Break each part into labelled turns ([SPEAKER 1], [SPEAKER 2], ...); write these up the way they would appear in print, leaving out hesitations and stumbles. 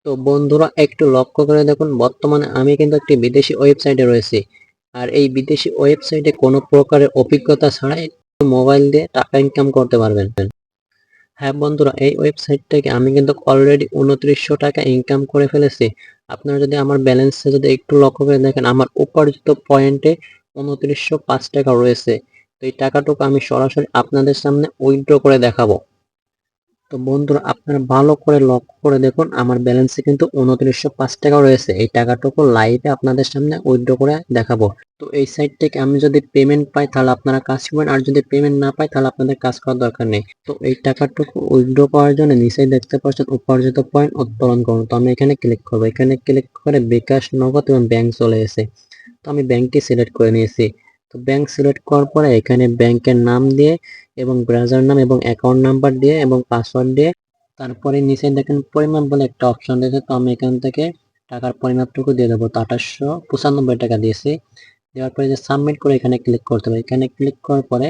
[SPEAKER 1] তো বন্ধুরা একটু লক্ষ্য করে দেখুন, বর্তমানে আমি কিন্তু একটি বিদেশি ওয়েবসাইটে রয়েছি। আর এই বিদেশি ওয়েবসাইটে কোনো প্রকারের অভিজ্ঞতা ছাড়াই মোবাইল দিয়ে টাকা ইনকাম করতে পারবেন। হ্যাঁ বন্ধুরা, এই ওয়েবসাইট থেকে আমি কিন্তু অলরেডি 2900 টাকা ইনকাম করে ফেলেছি। আপনারা যদি আমার ব্যালেন্সে যদি একটু লক্ষ্য করে দেখেন, আমার উপার্জিত পয়েন্টে 2905 টাকা রয়েছে। তো এই টাকাটুকু আমি সরাসরি আপনাদের সামনে উইথড্র করে দেখাবো। তো বন্ধুরা, আপনারা ভালো করে লক্ষ্য করে দেখুন, আমার ব্যালেন্সে কিন্তু 2905 টাকা রয়েছে। এই টাকাটুকু লাইভে আপনাদের সামনে উইথড্র করে দেখাবো। তো এই সাইট থেকে আমি যদি পেমেন্ট পাই তাহলে আপনারা কাজ করবেন, আর যদি পেমেন্ট না পাই তাহলে আপনাদের কাজ করার দরকার নেই। তো এই টাকাটুকু উইথড্র করার জন্য নিচেই দেখতে পাচ্ছেন উপার্জিত পয়েন্ট উত্তোলন করুন। তো আমি এখানে ক্লিক করবো। এখানে ক্লিক করে বিকাশ, নগদ এবং ব্যাংক চলে এসে, তো আমি ব্যাংকটি সিলেক্ট করে নিয়েছি। তো ব্যাংক সিলেক্ট করার পরে এখানে ব্যাংকের নাম দিয়ে এবং ব্রাউজার নাম এবং অ্যাকাউন্ট নাম্বার দিয়ে এবং পাসওয়ার্ড দিয়ে, তারপরে নিচে দেখেন পরিমাপ বলে একটা অপশন দিয়েছে। তো আমি এখান থেকে টাকার পরিমাপটুকু দিয়ে দেবো। তো 2895 টাকা দিয়েছি। দেওয়ার পরে যে সাবমিট করে এখানে ক্লিক করতে হবে। এখানে ক্লিক করার পরে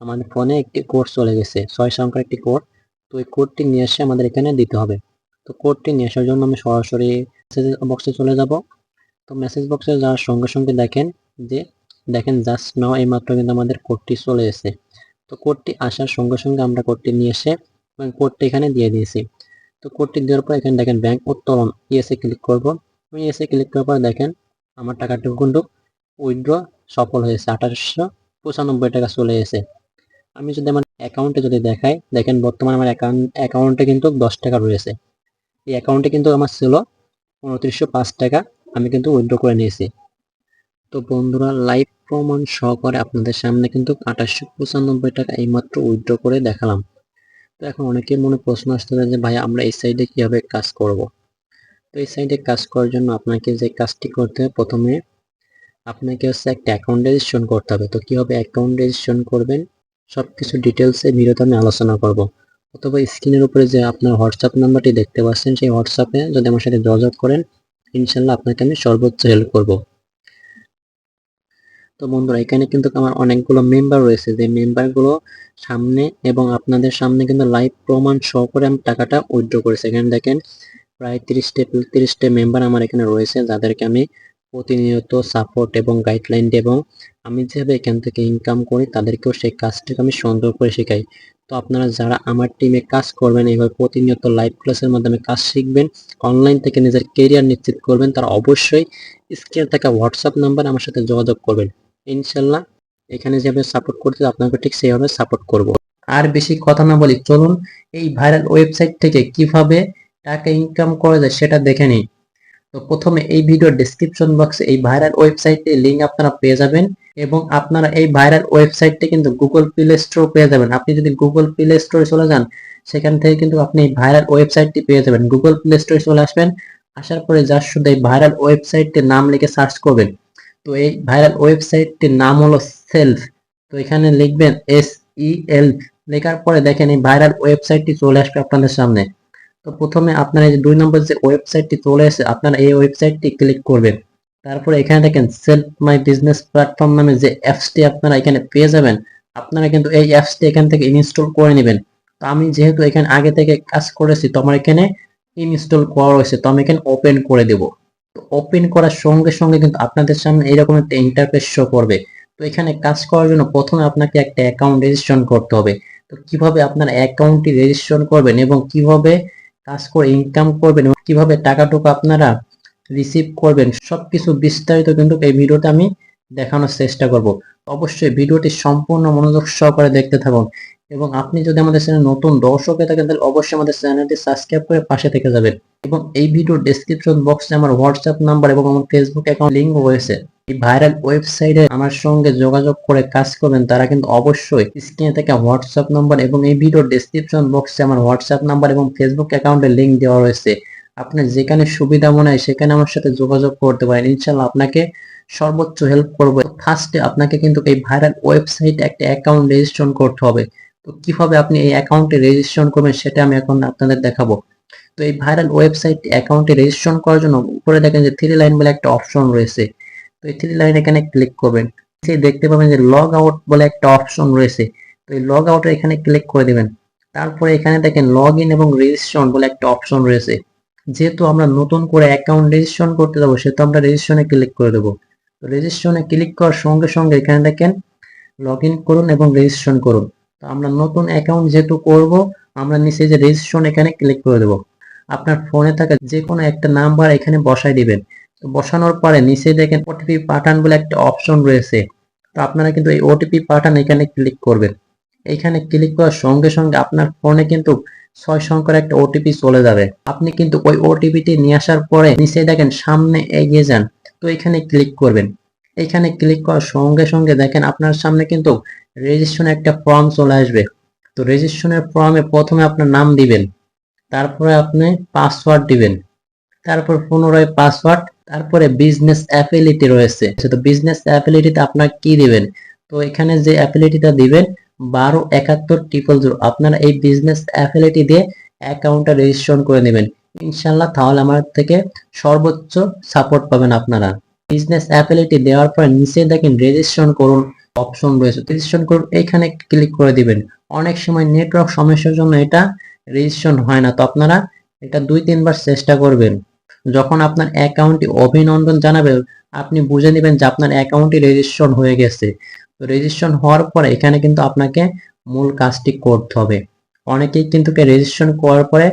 [SPEAKER 1] আমাদের ফোনে একটি কোড চলে গেছে, 6 সংখ্যার একটি কোড। তো এই কোডটি নিয়ে এসে আমাদের এখানে দিতে হবে। তো কোডটি নিয়ে আসার জন্য আমি সরাসরি মেসেজ বক্সে চলে যাব। তো মেসেজ বক্সে যাওয়ার সঙ্গে সঙ্গে দেখেন জাস্ট নাও এইমাত্র কিন্তু আমাদের কোডটি চলে এসেছে। তো কোডটি আসার সঙ্গে সঙ্গে আমরা কোডটি নিয়ে এসে এবং কোডটি এখানে দিয়ে দিয়েছি। তো কোডটি দেওয়ার পর এখানে দেখেন ব্যাংক উত্তোলন, ইয়েসে ক্লিক করব। আমি ইয়েসে ক্লিক করার পর দেখেন আমার টাকাটুকু কিন্তু উইথড্র সফল হয়েছে, 2895 টাকা চলে এসেছে। আমি যদি আমার অ্যাকাউন্টে যদি দেখাই, দেখেন বর্তমানে আমার অ্যাকাউন্টে কিন্তু 10 টাকা রয়েছে। এই অ্যাকাউন্টে কিন্তু আমার ছিল 2905 টাকা, আমি কিন্তু উইথড্র করে নিয়েছি। তো বন্ধুরা, লাইভ প্রমাণ সহকারে আপনাদের সামনে কিন্তু 2895 টাকা এইমাত্র উইথড্র করে দেখালাম। তো এখন অনেকের মনে প্রশ্ন আসতে পারে যে ভাই আমরা এই সাইডে কিভাবে কাজ করব। তো এই সাইডে কাজ করার জন্য আপনাকে যে কাজটি করতে হবে, প্রথমে আপনাকে হচ্ছে একটা অ্যাকাউন্ট রেজিস্ট্রেশন করতে হবে। তো কিভাবে অ্যাকাউন্ট রেজিস্ট্রেশন করবেন সবকিছু ডিটেলসে ভিডিওতে আমি আলোচনা করব। অথবা স্ক্রিনের উপরে যে আপনার হোয়াটসঅ্যাপ নাম্বারটি দেখতে পাচ্ছেন, সেই হোয়াটসঅ্যাপে যদি আমার সাথে যোগাযোগ করেন, ইনশাল্লাহ আপনাকে আমি সর্বোচ্চ হেল্প করব। তো বন্ধুরা, এখানে কিন্তু আমার অনেকগুলো মেম্বার রয়েছে, যে মেম্বারগুলো সামনে এবং আপনাদের সামনে কিন্তু লাইভ প্রমাণ সহকারে আমি টাকাটা উইথড্র করেছি। এখানে দেখেন প্রায় 30টা মেম্বার আমার এখানে রয়েছে, যাদেরকে আমি প্রতিনিয়ত সাপোর্ট এবং গাইডলাইন দিই, এবং আমি যেভাবে এখান থেকে ইনকাম করি তাদেরকেও সেই কাজটাকে আমি সুন্দর করে শেখাই। তো আপনারা যারা আমার টিমে কাজ করবেন, এবার প্রতিনিয়ত লাইভ ক্লাসের মাধ্যমে কাজ শিখবেন, অনলাইন থেকে নিজের কেরিয়ার নিশ্চিত করবেন, তারা অবশ্যই স্ক্রিনে থাকা হোয়াটসঅ্যাপ নাম্বার আমার সাথে যোগাযোগ করবেন। ইনশাল্লাহ এখানে যেভাবে সাপোর্ট করতে আপনাকে ঠিক সেইভাবে সাপোর্ট করব। আর বেশি কথা না বলি, চলুন এই ভাইরাল ওয়েবসাইট থেকে কিভাবে টাকা ইনকাম করা যায় সেটা দেখে নিই। তো প্রথমে এই ভিডিওর ডেসক্রিপশন বক্সে এই ভাইরাল ওয়েবসাইটের লিংক আপনারা পেয়ে যাবেন, এবং আপনারা এই ভাইরাল ওয়েবসাইটটি কিন্তু গুগল প্লে স্টোর পেয়ে যাবেন। আপনি যদি গুগল প্লে স্টোরে চলে যান, সেখান থেকে কিন্তু আপনি এই ভাইরাল ওয়েবসাইটটি পেয়ে যাবেন। গুগল প্লে স্টোরে চলে আসবেন, আসার পরে জাস্ট শুধু এই ভাইরাল ওয়েবসাইটটির নাম লিখে সার্চ করবেন। তো এই ভাইরাল ওয়েবসাইটটির নাম হলো সেলফ। তো এখানে লিখবেন SEL, লেখার পরে দেখেন এই ভাইরাল ওয়েবসাইটটি চলে আসবে আপনাদের সামনে। তো প্রথমে আপনারা এই যে 2 নম্বর যে ওয়েবসাইটটি চলে এসে, আপনারা এই ওয়েবসাইটটি ক্লিক করবেন। তারপরে এখানে দেখেন সেলফ মাই বিজনেস প্ল্যাটফর্ম নামে যে অ্যাপসটি আপনারা এখানে পেয়ে যাবেন, আপনারা কিন্তু এই অ্যাপসটি এখান থেকে ইনস্টল করে নেবেন। তো আমি যেহেতু এখানে আগে থেকে কাজ করেছি, তো আমার এখানে ইনস্টল করা রয়েছে, তো আমি এখানে ওপেন করে দেব। তো ওপেন করার সঙ্গে সঙ্গে কিন্তু আপনাদের সামনে এরকম একটা ইন্টারফেস শো করবে। তো এখানে কাজ করার জন্য প্রথমে আপনাকে একটা অ্যাকাউন্ট রেজিস্ট্রেশন করতে হবে। তো কিভাবে আপনার অ্যাকাউন্টটি রেজিস্ট্রেশন করবেন এবং কিভাবে কাজ করে ইনকাম করবেন এবং কিভাবে টাকাটুকু আপনারা রিসিভ করবেন, সবকিছু বিস্তারিত কিন্তু এই ভিডিওতে আমি দেখানোর চেষ্টা করব। অবশ্যই ভিডিওটি সম্পূর্ণ মনোযোগ সহকারে দেখতে থাকুন, এবং আপনি যদি আমাদের চ্যানেল নতুন দর্শক হয়ে থাকেন তাহলে অবশ্যই আমাদের চ্যানেলটি সাবস্ক্রাইব করে পাশে থেকে যাবেন। এবং এই ভিডিওর ডেসক্রিপশন বক্সে আমার হোয়াটসঅ্যাপ নাম্বার এবং আমার ফেসবুক অ্যাকাউন্ট লিংক রয়েছে। এই ভাইরাল ওয়েবসাইটে আমার সঙ্গে যোগাযোগ করে কাজ করবেন তারা কিন্তু অবশ্যই স্ক্রিনে থেকে হোয়াটসঅ্যাপ নাম্বার এবং এই ভিডিওর ডেসক্রিপশন বক্সে আমার হোয়াটসঅ্যাপ নাম্বার এবং ফেসবুক অ্যাকাউন্টের লিংক দেওয়া রয়েছে। আপনি যেখানে সুবিধা মনে হয় সেখানে আমার সাথে যোগাযোগ করতে পারেন, ইনশাআল্লাহ আপনাকে সর্বোচ্চ হেল্প করবো। ফার্স্টে আপনাকে কিন্তু এই ভাইরাল ওয়েবসাইটে একটা অ্যাকাউন্ট রেজিস্ট্রেশন করতে হবে। তো কিভাবে আপনি এই অ্যাকাউন্টে রেজিস্ট্রেশন করবেন সেটা আমি এখন আপনাদের দেখাবো। তো এই ভাইরাল ওয়েবসাইট অ্যাকাউন্টে রেজিস্ট্রেশন করার জন্য উপরে দেখেন যে 3 লাইন বলে একটা অপশন রয়েছে। তো এই 3 লাইন এখানে ক্লিক করবেন, দেখতে পাবেন যে লগ আউট বলে একটা অপশন রয়েছে। তো এই লগ আউটে এখানে ক্লিক করে দিবেন। তারপরে এখানে দেখেন লগ ইন এবং রেজিস্ট্রেশন বলে একটা অপশন রয়েছে। যেহেতু আমরা নতুন করে অ্যাকাউন্ট রেজিস্ট্রেশন করতে যাবো, সেহেতু আমরা রেজিস্ট্রেশনে ক্লিক করে দেবো। তো রেজিস্ট্রেশনে ক্লিক করার সঙ্গে সঙ্গে এখানে দেখেন লগ ইন করুন এবং রেজিস্ট্রেশন করুন। তো আমরা নতুন অ্যাকাউন্ট যেহেতু করব, আমরা নিচে যে রেজিস্ট্রেশন এখানে ক্লিক করে দেবো। আপনার ফোনে থাকা যে কোনো একটা নাম্বার এখানে বসাই দিবেন। তো বসানোর পরে নিচে দেখেন ওটিপি পাঠান বলে একটা অপশন রয়েছে। তো আপনারা কিন্তু এই ওটিপি পাঠান এখানে ক্লিক করবেন। এইখানে ক্লিক করার সঙ্গে সঙ্গে আপনার ফোনে কিন্তু 6 সংখ্যার একটা ওটিপি চলে যাবে। আপনি কিন্তু ওই ওটিপিটি নিয়ে আসার পরে নিচে দেখেন সামনে এগিয়ে যান। তো এখানে ক্লিক করবেন। এখানে ক্লিক করার সঙ্গে সঙ্গে দেখেন আপনার সামনে কিন্তু রেজিস্ট্রেশন একটা ফর্ম চলে আসবে। তো রেজিস্ট্রেশনের ফর্মে প্রথমে আপনার নাম দিবেন, তারপরে আপনি পাসওয়ার্ড দিবেন, তারপর পুনরায় পাসওয়ার্ড, তারপরে বিজনেস অ্যাফিলিয়েটি রয়েছে। তো বিজনেস অ্যাফিলিয়েটিতে আপনার কি দিবেন? তো এখানে যে অ্যাফিলিয়েটিটা দিবেন 127100, আপনারা এই বিজনেস অ্যাফিলিয়েটি দিয়ে অ্যাকাউন্টটা রেজিস্ট্রেশন করে নেবেন ইনশাআল্লাহ। তাহলে আমার থেকে সর্বোচ্চ সাপোর্ট পাবেন আপনারা। বিজনেস অ্যাফিলিয়েটি দেওয়ার পরে নিচে দেখেন রেজিস্ট্রেশন করুন অপশন রয়েছে, রেজিস্ট্রেশন করুন এখানে ক্লিক করে দিবেন। অনেক সময় নেটওয়ার্ক সমস্যার জন্য এটা রেজিস্ট্রেশন হয় না, তো আপনারা এটা 2-3 বার চেষ্টা করবেন। যখন আপনার অ্যাকাউন্টটি অভিনন্দন জানাবে, আপনি বুঝে নেবেন যে আপনার অ্যাকাউন্টটি রেজিস্ট্রেশন হয়ে গেছে। তো রেজিস্ট্রেশন হওয়ার পরে এখানে কিন্তু আপনাকে মূল কাজটি করতে হবে। অনেকেই কিন্তু রেজিস্ট্রেশন করার পরে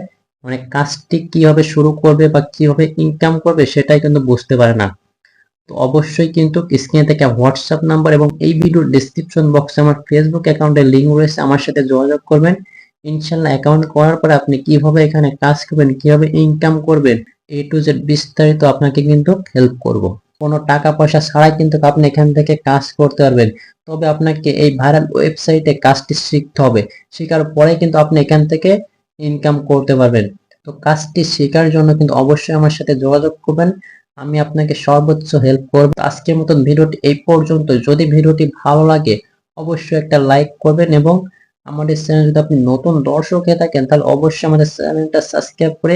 [SPEAKER 1] মানে কাজটি কিভাবে শুরু করবে বা কিভাবে ইনকাম করবে সেটাই কিন্তু বুঝতে পারে না। তো অবশ্যই কিন্তু স্ক্রিনে থেকে হোয়াটসঅ্যাপ নাম্বার এবং এই ভিডিওর ডেসক্রিপশন বক্সে আমার ফেসবুক অ্যাকাউন্টের লিংক রয়েছে, আমার সাথে যোগাযোগ করবেন। ইনশাল্লাহ অ্যাকাউন্ট করার পরে আপনি কিভাবে এখানে কাজ করবেন, কিভাবে ইনকাম করবেন, এ টু জেড বিস্তারিত আপনাকে কিন্তু হেল্প করব। কোনো টাকা পয়সা ছাড়াই কিন্তু আপনি এখান থেকে কাজ করতে পারবেন। তবে আপনাকে এই ভাইরাল ওয়েবসাইটে কাজটি শিখতে হবে। শেখার পরে কিন্তু আপনি এখান থেকে ইনকাম করতে পারবেন। তো কাজটি শেখার জন্য কিন্তু অবশ্যই আমার সাথে যোগাযোগ করবেন, আমি আপনাকে সর্বোচ্চ হেল্প করব। আজকের মতন ভিডিওটি এই পর্যন্ত। যদি ভিডিওটি ভালো লাগে অবশ্যই একটা লাইক করবেন এবং আমাদের চ্যানেল যদি আপনি নতুন দর্শক হয়ে থাকেন তাহলে অবশ্যই আমাদের চ্যানেলটা সাবস্ক্রাইব করে